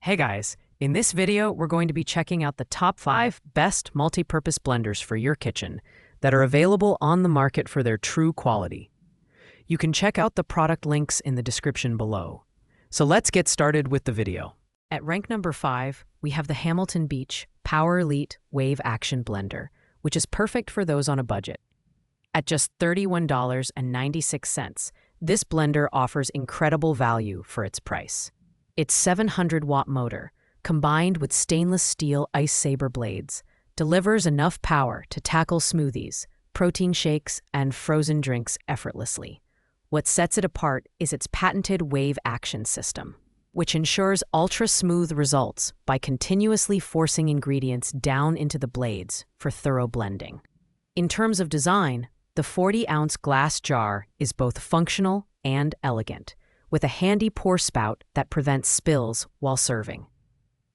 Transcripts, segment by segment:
Hey guys, in this video, we're going to be checking out the top 5 best multi-purpose blenders for your kitchen that are available on the market for their true quality. You can check out the product links in the description below. So let's get started with the video. At rank number 5, we have the Hamilton Beach Power Elite Wave Action Blender, which is perfect for those on a budget. At just $31.96, this blender offers incredible value for its price. Its 700-watt motor, combined with stainless steel ice saber blades, delivers enough power to tackle smoothies, protein shakes, and frozen drinks effortlessly. What sets it apart is its patented wave action system, which ensures ultra-smooth results by continuously forcing ingredients down into the blades for thorough blending. In terms of design, the 40-ounce glass jar is both functional and elegant, with a handy pour spout that prevents spills while serving.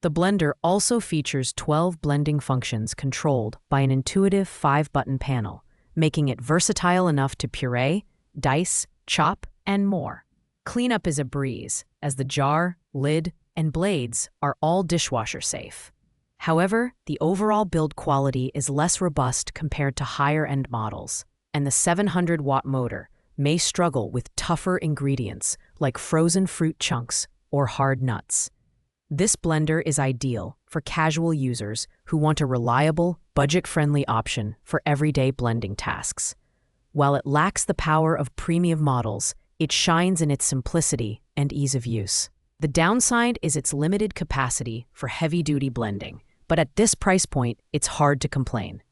The blender also features 12 blending functions controlled by an intuitive 5-button panel, making it versatile enough to puree, dice, chop, and more. Cleanup is a breeze, as the jar, lid, and blades are all dishwasher safe. However, the overall build quality is less robust compared to higher-end models, and the 700-watt motor may struggle with tougher ingredients like frozen fruit chunks or hard nuts. This blender is ideal for casual users who want a reliable, budget-friendly option for everyday blending tasks. While it lacks the power of premium models, it shines in its simplicity and ease of use. The downside is its limited capacity for heavy-duty blending, but at this price point, it's hard to complain.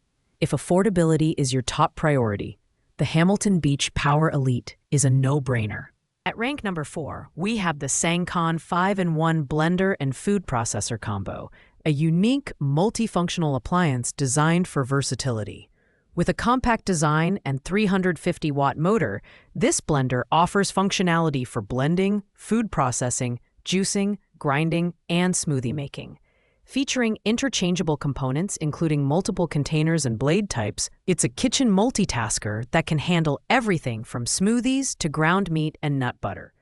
If affordability is your top priority, the Hamilton Beach Power Elite is a no-brainer. At rank number 4, we have the SANGCON 5-in-1 Blender and Food Processor Combo, a unique, multifunctional appliance designed for versatility. With a compact design and 350-watt motor, this blender offers functionality for blending, food processing, juicing, grinding, and smoothie making. Featuring interchangeable components including multiple containers and blade types, it's a kitchen multitasker that can handle everything from smoothies to ground meat and nut butter.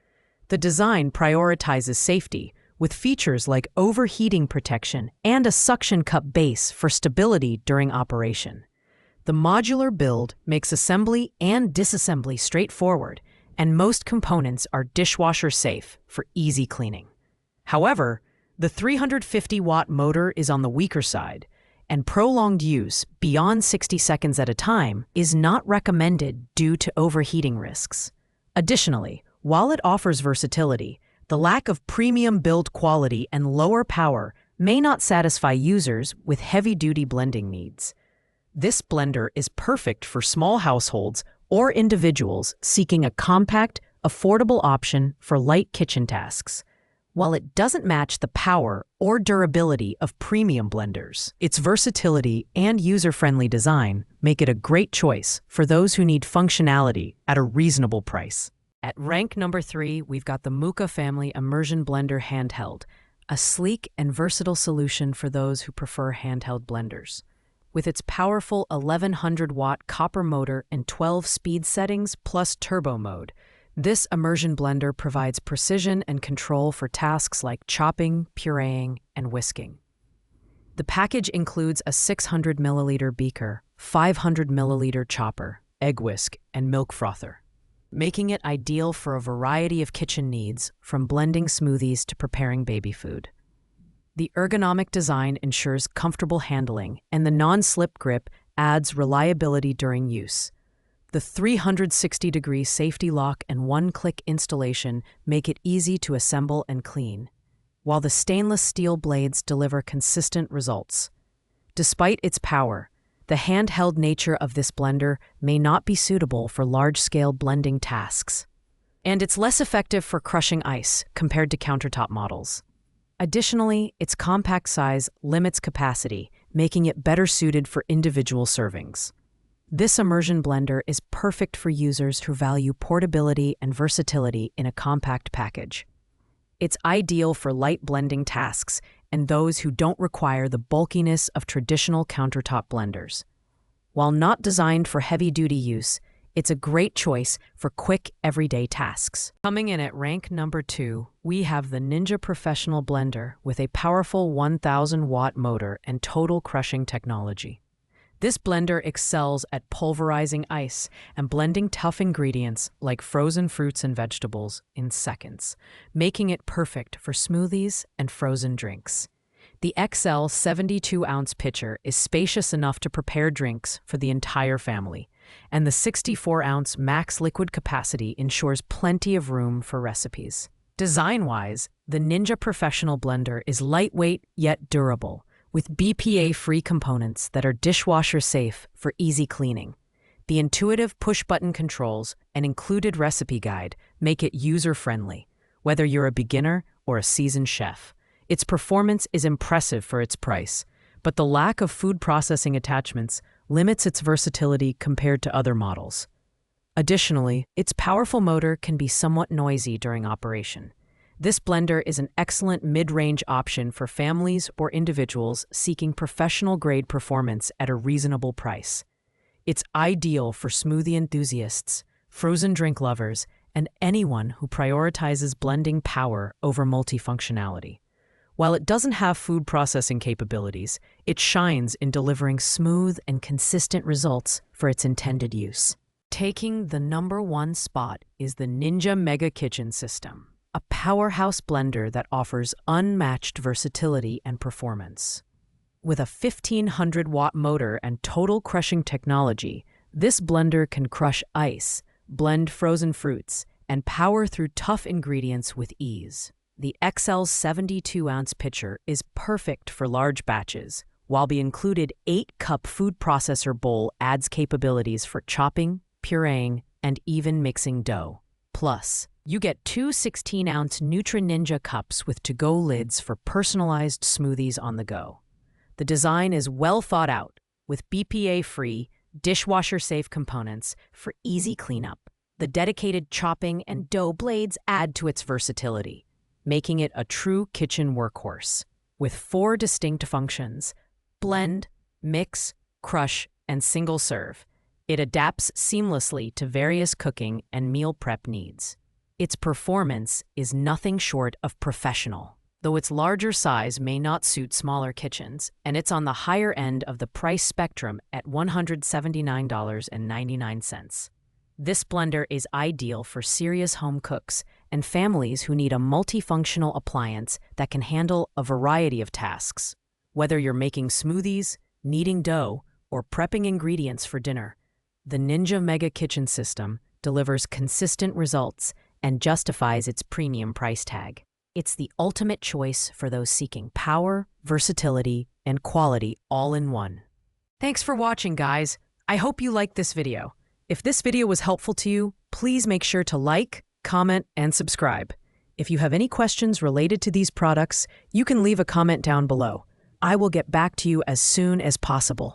The design prioritizes safety, with features like overheating protection and a suction cup base for stability during operation. The modular build makes assembly and disassembly straightforward, and most components are dishwasher safe for easy cleaning. However, the 350-watt motor is on the weaker side, and prolonged use beyond 60 seconds at a time is not recommended due to overheating risks. Additionally, while it offers versatility, the lack of premium build quality and lower power may not satisfy users with heavy-duty blending needs. This blender is perfect for small households or individuals seeking a compact, affordable option for light kitchen tasks. While it doesn't match the power or durability of premium blenders, its versatility and user-friendly design make it a great choice for those who need functionality at a reasonable price. At rank number 3, we've got the Muka Family Immersion Blender Handheld, a sleek and versatile solution for those who prefer handheld blenders. With its powerful 1100-watt copper motor and 12 speed settings plus turbo mode, this immersion blender provides precision and control for tasks like chopping, pureeing, and whisking. The package includes a 600 milliliter beaker, 500 milliliter chopper, egg whisk, and milk frother, making it ideal for a variety of kitchen needs, from blending smoothies to preparing baby food. The ergonomic design ensures comfortable handling, and the non-slip grip adds reliability during use. The 360-degree safety lock and one-click installation make it easy to assemble and clean, while the stainless steel blades deliver consistent results. Despite its power, the handheld nature of this blender may not be suitable for large-scale blending tasks, and it's less effective for crushing ice compared to countertop models. Additionally, its compact size limits capacity, making it better suited for individual servings. This immersion blender is perfect for users who value portability and versatility in a compact package. It's ideal for light blending tasks and those who don't require the bulkiness of traditional countertop blenders. While not designed for heavy-duty use, It's a great choice for quick, everyday tasks. Coming in at rank number 2, we have the Ninja Professional Blender with a powerful 1,000-watt motor and total crushing technology. This blender excels at pulverizing ice and blending tough ingredients like frozen fruits and vegetables in seconds, making it perfect for smoothies and frozen drinks. The XL 72-ounce pitcher is spacious enough to prepare drinks for the entire family, and the 64-ounce max liquid capacity ensures plenty of room for recipes. Design-wise, the Ninja Professional Blender is lightweight yet durable, with BPA-free components that are dishwasher-safe for easy cleaning. The intuitive push-button controls and included recipe guide make it user-friendly, whether you're a beginner or a seasoned chef. Its performance is impressive for its price, but the lack of food processing attachments limits its versatility compared to other models. Additionally, its powerful motor can be somewhat noisy during operation. This blender is an excellent mid-range option for families or individuals seeking professional-grade performance at a reasonable price. It's ideal for smoothie enthusiasts, frozen drink lovers, and anyone who prioritizes blending power over multifunctionality. While it doesn't have food processing capabilities, it shines in delivering smooth and consistent results for its intended use. Taking the number 1 spot is the Ninja Mega Kitchen System, a powerhouse blender that offers unmatched versatility and performance. With a 1,500-watt motor and total crushing technology, this blender can crush ice, blend frozen fruits, and power through tough ingredients with ease. The XL 72-ounce pitcher is perfect for large batches, while the included 8-cup food processor bowl adds capabilities for chopping, pureeing, and even mixing dough. Plus, you get 2 16-ounce Ninja cups with to-go lids for personalized smoothies on the go. The design is well thought out, with BPA-free, dishwasher-safe components for easy cleanup. The dedicated chopping and dough blades add to its versatility, making it a true kitchen workhorse. With 4 distinct functions: blend, mix, crush, and single serve, it adapts seamlessly to various cooking and meal prep needs. Its performance is nothing short of professional, though its larger size may not suit smaller kitchens, and it's on the higher end of the price spectrum at $179.99. This blender is ideal for serious home cooks and families who need a multifunctional appliance that can handle a variety of tasks. Whether you're making smoothies, kneading dough, or prepping ingredients for dinner, the Ninja Mega Kitchen System delivers consistent results and justifies its premium price tag. It's the ultimate choice for those seeking power, versatility, and quality all in one. Thanks for watching, guys. I hope you liked this video. If this video was helpful to you, please make sure to like, comment, and subscribe. If you have any questions related to these products, you can leave a comment down below. I will get back to you as soon as possible.